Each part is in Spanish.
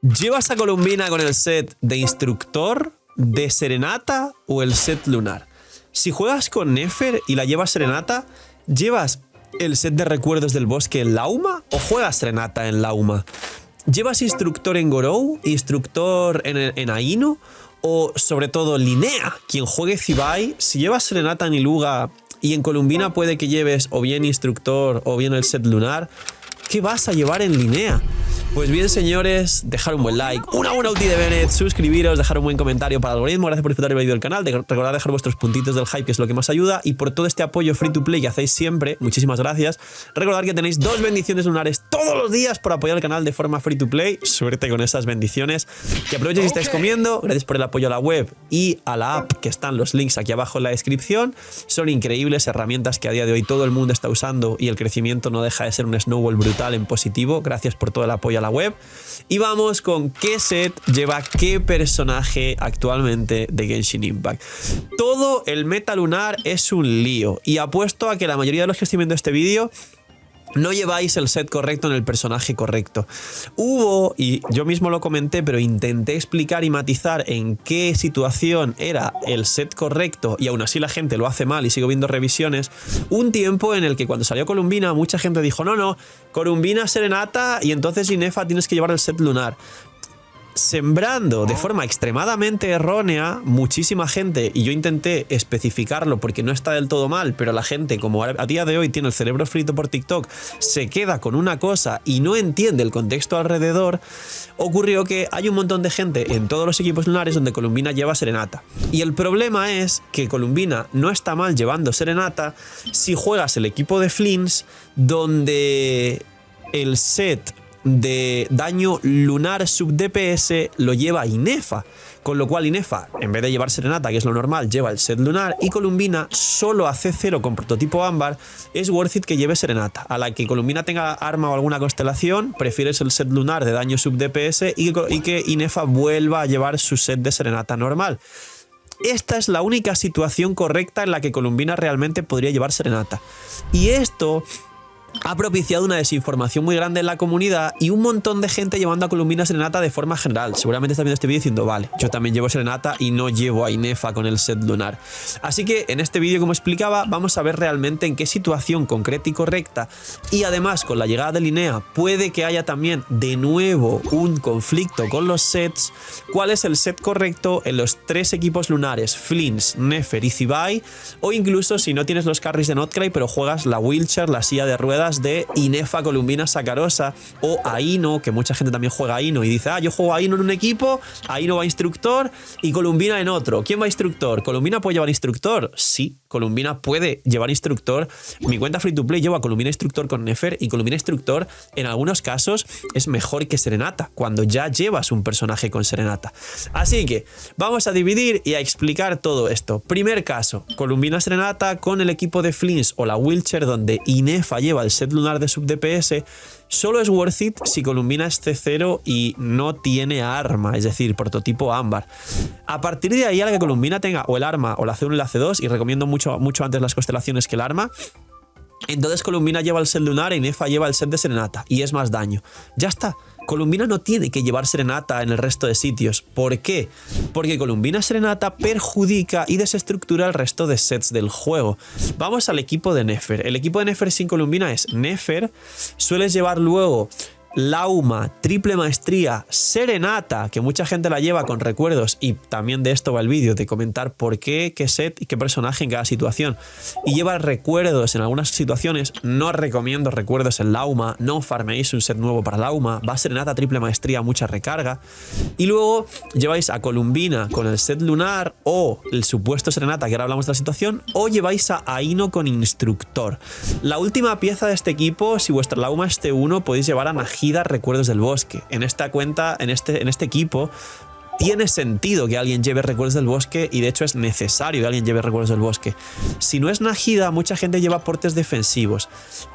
¿Llevas a Columbina con el set de instructor, de serenata o el set lunar? Si juegas con Nefer y la llevas serenata, ¿llevas el set de recuerdos del bosque en Lauma o juegas serenata en Lauma? ¿Llevas instructor en Gorou, instructor en Aino o sobre todo Linea? Quien juegue Zibai, si llevas serenata en Iluga y en Columbina puede que lleves o bien instructor o bien el set lunar, ¿qué vas a llevar en Linea? Pues bien, señores, dejar un buen like, una buena ulti de Bennett, suscribiros, dejar un buen comentario para el algoritmo. Gracias por disfrutar el vídeo del canal. Recordad dejar vuestros puntitos del hype, que es lo que más ayuda, y por todo este apoyo free to play que hacéis siempre. Muchísimas gracias. Recordad que tenéis 2 bendiciones lunares todos los días por apoyar el canal de forma free to play. Suerte con esas bendiciones. Que aprovechen si estáis comiendo. Gracias por el apoyo a la web y a la app, que están los links aquí abajo en la descripción. Son increíbles herramientas que a día de hoy todo el mundo está usando y el crecimiento no deja de ser un snowball brutal en positivo. Gracias por todo el apoyo a la web. Y vamos con qué set lleva qué personaje actualmente de Genshin Impact. Todo el meta lunar es un lío y apuesto a que la mayoría de los que estoy viendo este vídeo no lleváis el set correcto en el personaje correcto. Hubo, y yo mismo lo comenté, pero intenté explicar y matizar en qué situación era el set correcto y aún así la gente lo hace mal y sigo viendo revisiones. Un tiempo en el que cuando salió Columbina mucha gente dijo no, Columbina serenata y entonces Inefa tienes que llevar el set lunar. Sembrando de forma extremadamente errónea muchísima gente, y yo intenté especificarlo porque no está del todo mal, pero la gente, como a día de hoy tiene el cerebro frito por TikTok, se queda con una cosa y no entiende el contexto alrededor. Ocurrió que hay un montón de gente en todos los equipos lunares donde Columbina lleva serenata, y el problema es que Columbina no está mal llevando serenata si juegas el equipo de Flins, donde el set de daño lunar sub DPS lo lleva Inefa, con lo cual Inefa, en vez de llevar serenata, que es lo normal, lleva el set lunar, y Columbina solo a C0 con prototipo ámbar es worth it que lleve serenata. A la que Columbina tenga arma o alguna constelación, prefieres el set lunar de daño sub DPS y que Inefa vuelva a llevar su set de serenata normal. Esta es la única situación correcta en la que Columbina realmente podría llevar serenata, y esto ha propiciado una desinformación muy grande en la comunidad y un montón de gente llevando a Columbina serenata de forma general. Seguramente estás viendo este vídeo diciendo, vale, yo también llevo serenata y no llevo a Inefa con el set lunar. Así que en este vídeo, como explicaba, vamos a ver realmente en qué situación concreta y correcta, y además con la llegada de Linea puede que haya también de nuevo un conflicto con los sets. ¿Cuál es el set correcto en los 3 equipos lunares, Flins, Nefer y Zibai? O incluso si no tienes los carries de Notcry pero juegas la wheelchair, la silla de ruedas de Inefa, Columbina, Sakarosa, o Aino, que mucha gente también juega Aino y dice, yo juego Aino en un equipo, Aino va instructor y Columbina en otro. ¿Quién va instructor? ¿Columbina puede llevar instructor? Sí, Columbina puede llevar instructor. Mi cuenta free to play lleva Columbina instructor con Nefer, y Columbina instructor en algunos casos es mejor que serenata cuando ya llevas un personaje con serenata. Así que vamos a dividir y a explicar todo esto. Primer caso, Columbina serenata con el equipo de Flins o la wheelchair donde Inefa lleva el set lunar de sub DPS. Solo es worth it si Columbina es C0 y no tiene arma, es decir, prototipo ámbar. A partir de ahí, a la que Columbina tenga o el arma o la C1 y la C2, y recomiendo mucho antes las constelaciones que el arma, entonces Columbina lleva el set lunar e Inefa lleva el set de serenata y es más daño. Ya está. Columbina no tiene que llevar serenata en el resto de sitios. ¿Por qué? Porque Columbina serenata perjudica y desestructura el resto de sets del juego. Vamos al equipo de Nefer. El equipo de Nefer sin Columbina es Nefer. Sueles llevar luego Lauma, triple maestría, serenata, que mucha gente la lleva con recuerdos, y también de esto va el vídeo, de comentar por qué, qué set y qué personaje en cada situación. Y lleva recuerdos en algunas situaciones. No recomiendo recuerdos en Lauma, no farmeéis un set nuevo para Lauma. Va serenata, triple maestría, mucha recarga. Y luego lleváis a Columbina con el set lunar o el supuesto serenata, que ahora hablamos de la situación, o lleváis a Aino con instructor. La última pieza de este equipo, si vuestra Lauma es T1, podéis llevar a Najida, recuerdos del bosque. En esta cuenta, en este equipo, tiene sentido que alguien lleve recuerdos del bosque, y de hecho es necesario que alguien lleve recuerdos del bosque. Si no es Najida, mucha gente lleva aportes defensivos.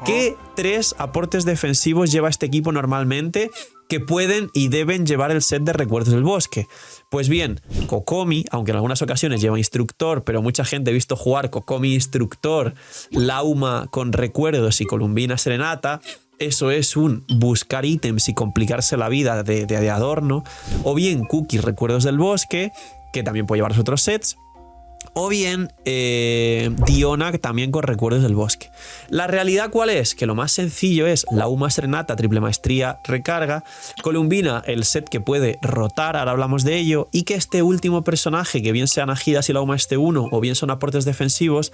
¿Qué 3 aportes defensivos lleva este equipo normalmente que pueden y deben llevar el set de recuerdos del bosque? Pues bien, Kokomi, aunque en algunas ocasiones lleva instructor, pero mucha gente ha visto jugar Kokomi instructor, Lauma con recuerdos y Columbina serenata. eso es un buscar ítems y complicarse la vida de adorno, o bien Cookie, recuerdos del bosque, que también puede llevar los otros sets, o bien Diona, también con recuerdos del bosque. La realidad, ¿cuál es? Que lo más sencillo es Lauma Serenata, triple maestría, recarga, Columbina, el set que puede rotar, ahora hablamos de ello, y que este último personaje, que bien sean Agidas y Lauma este 1, o bien son aportes defensivos,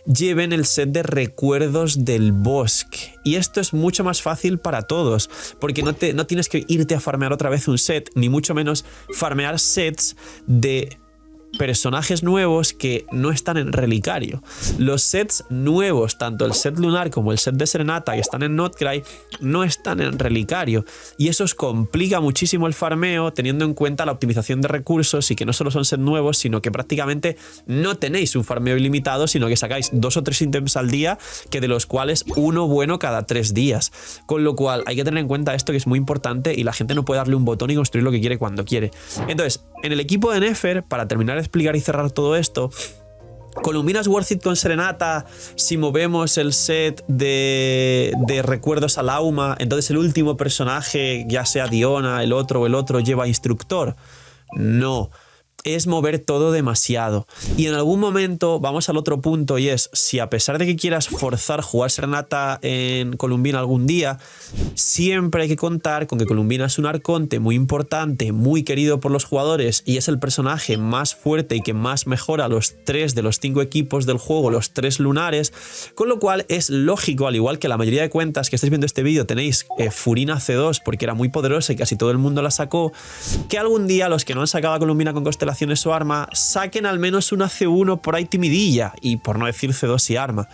lleven el set de recuerdos del bosque. Y esto es mucho más fácil para todos, porque no tienes que irte a farmear otra vez un set, ni mucho menos farmear sets de personajes nuevos que no están en relicario. Los sets nuevos, tanto el set lunar como el set de Serenata que están en Notcry, no están en relicario, y eso os complica muchísimo el farmeo, teniendo en cuenta la optimización de recursos y que no solo son sets nuevos, sino que prácticamente no tenéis un farmeo ilimitado, sino que sacáis 2 o 3 ítems al día, que de los cuales uno bueno cada 3 días. Con lo cual hay que tener en cuenta esto, que es muy importante, y la gente no puede darle un botón y construir lo que quiere cuando quiere. Entonces, en el equipo de Nefer, para terminar de explicar y cerrar todo esto, Columbina es worth it con Serenata si movemos el set de recuerdos a Lauma, entonces el último personaje, ya sea Diona, el otro lleva instructor. No, es mover todo demasiado. Y en algún momento vamos al otro punto, y es, si a pesar de que quieras forzar jugar Serenata en Columbina algún día, siempre hay que contar con que Columbina es un arconte muy importante, muy querido por los jugadores, y es el personaje más fuerte y que más mejora los 3 de los 5 equipos del juego, los 3 lunares, con lo cual es lógico, al igual que la mayoría de cuentas que estáis viendo este vídeo tenéis Furina C2 porque era muy poderosa y casi todo el mundo la sacó, que algún día los que no han sacado a Columbina con Constelaciones o arma saquen al menos una C1 por ahí timidilla, y por no decir C2 y arma.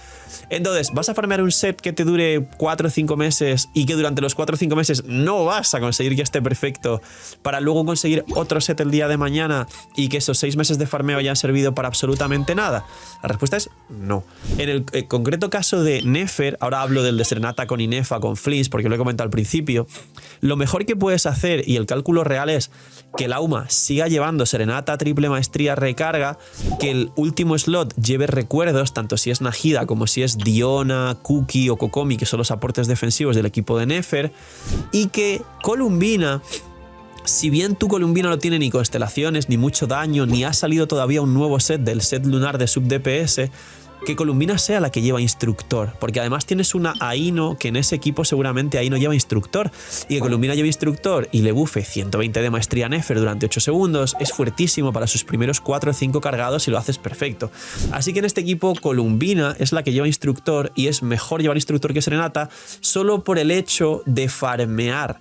Entonces, vas a farmear un set que te dure 4 o 5 meses y que durante los 4 o 5 meses no vas a conseguir que esté perfecto, para luego conseguir otro set el día de mañana y que esos 6 meses de farmeo hayan servido para absolutamente nada. La respuesta es no. En el concreto caso de Nefer, ahora hablo del de Serenata con Inefa, con Flinch, porque lo he comentado al principio, lo mejor que puedes hacer, y el cálculo real, es que Lauma siga llevando Serenata, triple maestría, recarga, que el último slot lleve recuerdos, tanto si es Nahida como si es Diona, Cookie o Kokomi, que son los aportes defensivos del equipo de Nefer, y que Columbina, si bien tu Columbina no tiene ni constelaciones, ni mucho daño, ni ha salido todavía un nuevo set del set lunar de sub DPS, que Columbina sea la que lleva instructor, porque además tienes una Aino, que en ese equipo seguramente Aino lleva instructor, y que Columbina lleve instructor y le bufe 120 de maestría a Nefer durante 8 segundos es fuertísimo para sus primeros 4 o 5 cargados, y lo haces perfecto. Así que en este equipo Columbina es la que lleva instructor, y es mejor llevar instructor que Serenata solo por el hecho de farmear.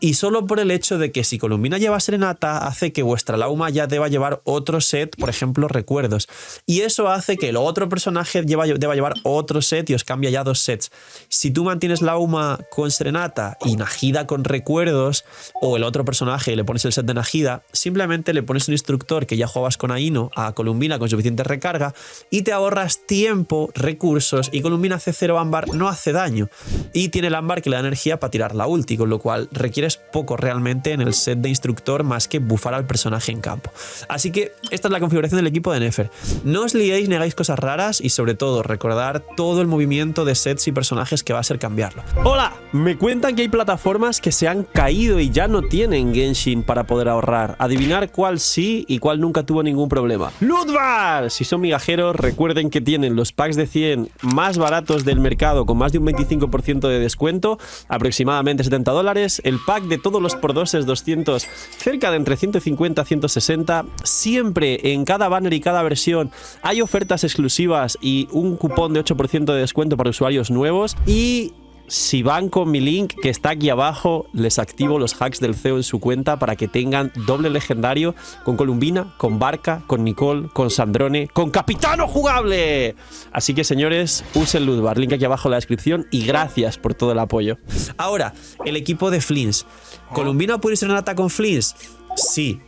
Y solo por el hecho de que si Columbina lleva Serenata, hace que vuestra Lauma ya deba llevar otro set, por ejemplo, recuerdos. Y eso hace que el otro personaje deba llevar otro set y os cambia ya 2 sets. Si tú mantienes Lauma con Serenata y Nahida con recuerdos, o el otro personaje le pones el set de Nahida, simplemente le pones un instructor que ya jugabas con Aino a Columbina con suficiente recarga, y te ahorras tiempo, recursos, y Columbina C0 ámbar no hace daño. Y tiene el ámbar que le da energía para tirar la ulti, con lo cual requieres poco realmente en el set de instructor más que bufar al personaje en campo. Así que esta es la configuración del equipo de Nefer. No os liéis ni hagáis cosas raras, y sobre todo recordar todo el movimiento de sets y personajes que va a ser cambiarlo. ¡Hola! Me cuentan que hay plataformas que se han caído y ya no tienen Genshin para poder ahorrar. Adivinar cuál sí y cuál nunca tuvo ningún problema. ¡Lootbar! Si son migajeros, recuerden que tienen los packs de 100 más baratos del mercado con más de un 25% de descuento, aproximadamente $70. El pack de todos los por 2 es 200, cerca de entre 150 a 160. Siempre en cada banner y cada versión hay ofertas exclusivas y un cupón de 8% de descuento para usuarios nuevos. Y si van con mi link que está aquí abajo, les activo los hacks del CEO en su cuenta para que tengan doble legendario con Columbina, con Barca, con Nicole, con Sandrone, con Capitano jugable. Así que, señores, usen Lootbar, link aquí abajo en la descripción, y gracias por todo el apoyo. Ahora, el equipo de Flinch. ¿Columbina puede ser Serenata con Flinch? Sí,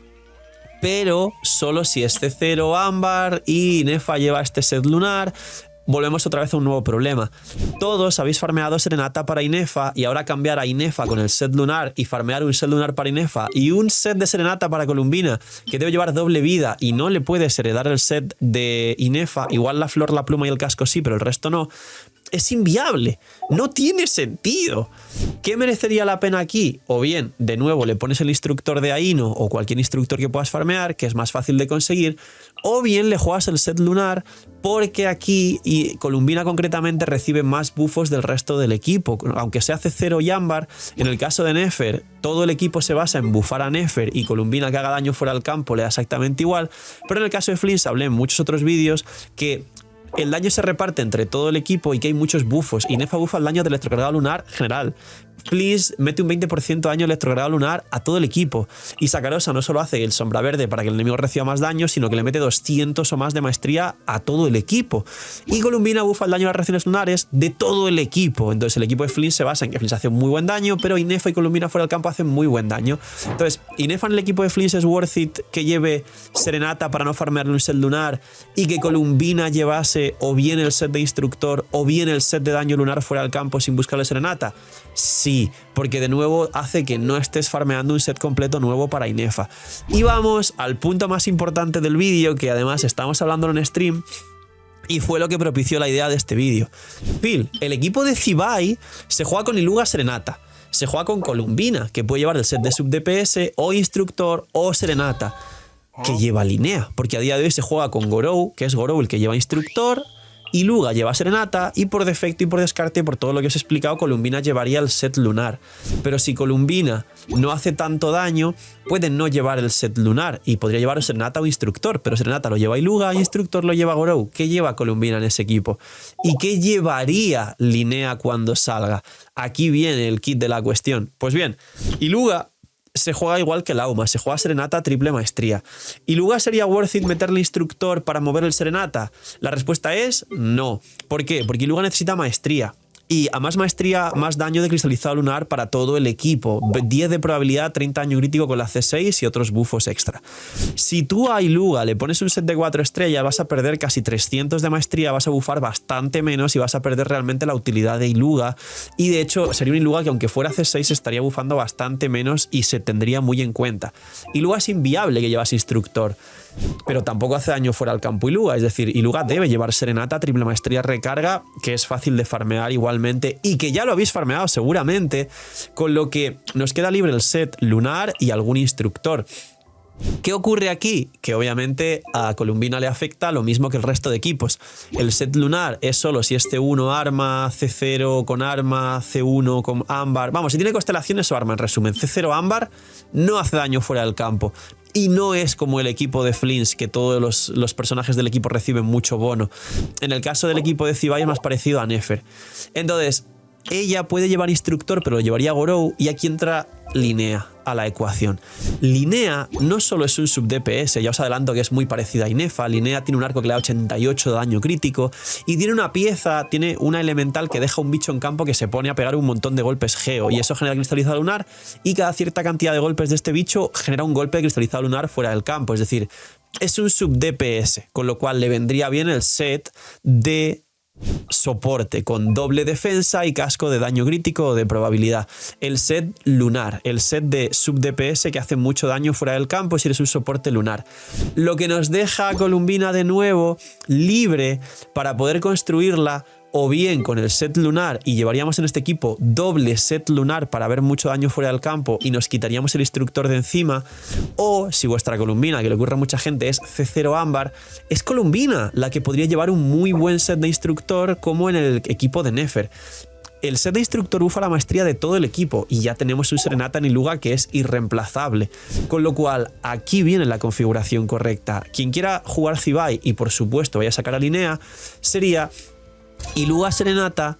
pero solo si es C0 ámbar y Nefa lleva este set lunar. Volvemos otra vez a un nuevo problema. Todos habéis farmeado Serenata para Inefa, y ahora cambiar a Inefa con el set lunar y farmear un set lunar para Inefa y un set de Serenata para Columbina, que debe llevar doble vida y no le puedes heredar el set de Inefa, igual la flor, la pluma y el casco sí, pero el resto no. Es inviable, no tiene sentido. ¿Qué merecería la pena aquí? O bien, de nuevo, le pones el instructor de Aino o cualquier instructor que puedas farmear, que es más fácil de conseguir, o bien le juegas el set lunar, porque aquí, y Columbina concretamente, recibe más buffos del resto del equipo. Aunque se hace Cero y Ámbar, en el caso de Nefer, todo el equipo se basa en bufar a Nefer y Columbina que haga daño fuera del campo le da exactamente igual, pero en el caso de Flinch hablé en muchos otros vídeos que el daño se reparte entre todo el equipo y que hay muchos buffos. Y Nefa bufa el daño de electrocargado lunar general. Flinch mete un 20% de daño de electrocargado lunar a todo el equipo. Y Sakarosa no solo hace el sombra verde para que el enemigo reciba más daño, sino que le mete 200 o más de maestría a todo el equipo. Y Columbina bufa el daño de las reacciones lunares de todo el equipo. Entonces el equipo de Flinch se basa en que Flinch hace muy buen daño, pero Inefa y Columbina fuera del campo hacen muy buen daño. Entonces, Inefa en el equipo de Flinch es worth it que lleve Serenata para no farmearle un set lunar y que Columbina llevase o bien el set de instructor o bien el set de daño lunar fuera del campo sin buscarle Serenata. Sí, porque de nuevo hace que no estés farmeando un set completo nuevo para Inefa. Y vamos al punto más importante del vídeo, que además estamos hablando en stream y fue lo que propició la idea de este vídeo. Phil, el equipo de Zibai se juega con Iluga Serenata, se juega con Columbina, que puede llevar el set de sub DPS o instructor o Serenata, que lleva Linea, porque a día de hoy se juega con Gorou, que es Gorou el que lleva instructor, Iluga lleva Serenata y por defecto y por descarte, por todo lo que os he explicado, Columbina llevaría el set lunar. Pero si Columbina no hace tanto daño, puede no llevar el set lunar y podría llevar Serenata o instructor, pero Serenata lo lleva Iluga, instructor lo lleva Gorou. ¿Qué lleva Columbina en ese equipo? ¿Y qué llevaría Linea cuando salga? Aquí viene el kit de la cuestión. Pues bien, Iluga se juega igual que Lauma, se juega Serenata triple maestría. ¿Iluga sería worth it meterle instructor para mover el Serenata? La respuesta es no. ¿Por qué? Porque Iluga necesita maestría. Y a más maestría, más daño de cristalizado lunar para todo el equipo. 10 de probabilidad, 30 daño crítico con la C6 y otros buffos extra. Si tú a Iluga le pones un set de 4 estrellas, vas a perder casi 300 de maestría, vas a bufar bastante menos y vas a perder realmente la utilidad de Iluga. Y de hecho, sería un Iluga que aunque fuera C6 estaría bufando bastante menos y se tendría muy en cuenta. Iluga es inviable que llevas instructor, pero tampoco hace daño fuera del campo Iluga. Es decir, Iluga debe llevar Serenata, triple maestría, recarga, que es fácil de farmear igualmente y que ya lo habéis farmeado seguramente, con lo que nos queda libre el set lunar y algún instructor. ¿Qué ocurre aquí? Que obviamente a Columbina le afecta lo mismo que el resto de equipos. El set lunar es solo si es C1 arma, C0 con arma, C1 con ámbar. Vamos, si tiene constelaciones o arma, en resumen. C0 ámbar no hace daño fuera del campo. Y no es como el equipo de Flinch, que todos los personajes del equipo reciben mucho bono. En el caso del equipo de Zibai es más parecido a Nefer. Entonces, ella puede llevar instructor, pero lo llevaría Gorou, y aquí entra Linea a la ecuación. Linea no solo es un sub DPS, ya os adelanto que es muy parecida a Inefa. Linea tiene un arco que le da 88 de daño crítico y tiene una pieza, tiene una elemental que deja un bicho en campo que se pone a pegar un montón de golpes geo y eso genera cristalizado lunar y cada cierta cantidad de golpes de este bicho genera un golpe de cristalizado lunar fuera del campo. Es decir, es un sub DPS, con lo cual le vendría bien el set de soporte con doble defensa y casco de daño crítico o de probabilidad. El set lunar, el set de sub DPS que hace mucho daño fuera del campo si eres un soporte lunar. Lo que nos deja a Columbina de nuevo libre para poder construirla o bien con el set lunar y llevaríamos en este equipo doble set lunar para ver mucho daño fuera del campo y nos quitaríamos el instructor de encima, o si vuestra Columbina, que le ocurre a mucha gente, es C0 ámbar, es Columbina la que podría llevar un muy buen set de instructor como en el equipo de Nefer. El set de instructor bufa la maestría de todo el equipo y ya tenemos un Serenata en Iluga que es irreemplazable. Con lo cual, aquí viene la configuración correcta. Quien quiera jugar Zibai y por supuesto vaya a sacar a Linea, sería Iluga Serenata,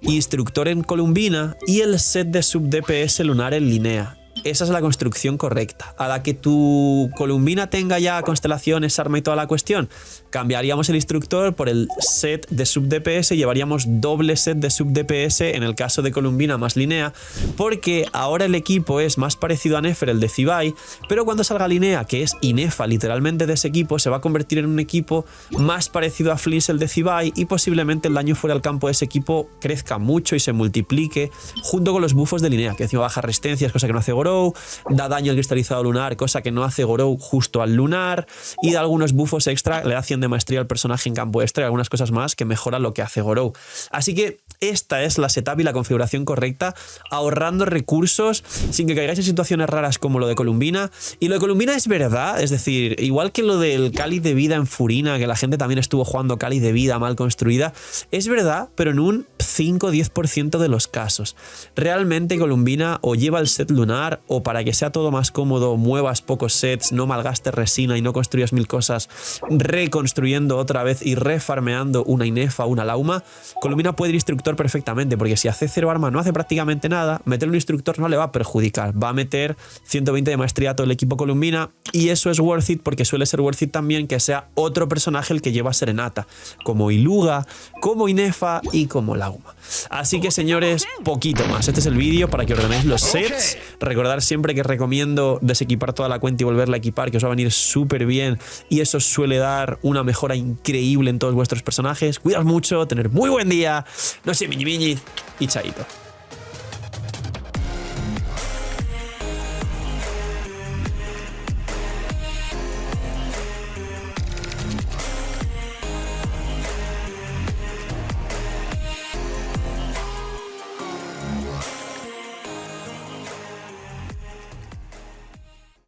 instructor en Columbina y el set de sub DPS lunar en Linea. Esa es la construcción correcta. A la que tu Columbina tenga ya constelaciones, arma y toda la cuestión, cambiaríamos el instructor por el set de sub DPS y llevaríamos doble set de sub DPS en el caso de Columbina más Linea, porque ahora el equipo es más parecido a Nefer, el de Zibai, pero cuando salga Linea, que es Inefa literalmente de ese equipo, se va a convertir en un equipo más parecido a Flinch, el de Zibai, y posiblemente el daño fuera del campo de ese equipo crezca mucho y se multiplique junto con los buffos de Linea, que encima baja resistencias, cosa que no hace Gorou, Gorou, da daño al cristalizado lunar, cosa que no hace Gorou justo al lunar, y da algunos buffos extra, le da 100 de maestría al personaje en campo extra y algunas cosas más que mejoran lo que hace Gorou. Así que esta es la setup y la configuración correcta, ahorrando recursos sin que caigáis en situaciones raras como lo de Columbina. Y lo de Columbina es verdad, es decir, igual que lo del cáliz de vida en Furina, que la gente también estuvo jugando cáliz de vida mal construida, es verdad, pero en un 5-10% de los casos. Realmente Columbina o lleva el set lunar, o para que sea todo más cómodo muevas pocos sets, no malgastes resina y no construyas mil cosas reconstruyendo otra vez y refarmeando una Inefa, una Lauma. Columbina puede ir instructor perfectamente, porque si hace 0 arma no hace prácticamente nada, meterle un instructor no le va a perjudicar, va a meter 120 de maestría a todo el equipo Columbina, y eso es worth it, porque suele ser worth it también que sea otro personaje el que lleva Serenata, como Iluga, como Inefa y como Lauma. Así que señores, poquito más. Este es el vídeo para que ordenéis los sets. Recordad siempre que recomiendo desequipar toda la cuenta y volverla a equipar, que os va a venir súper bien, y eso suele dar una mejora increíble en todos vuestros personajes. Cuidaos mucho, tener muy buen día, no sé, miñi miñi y chaito.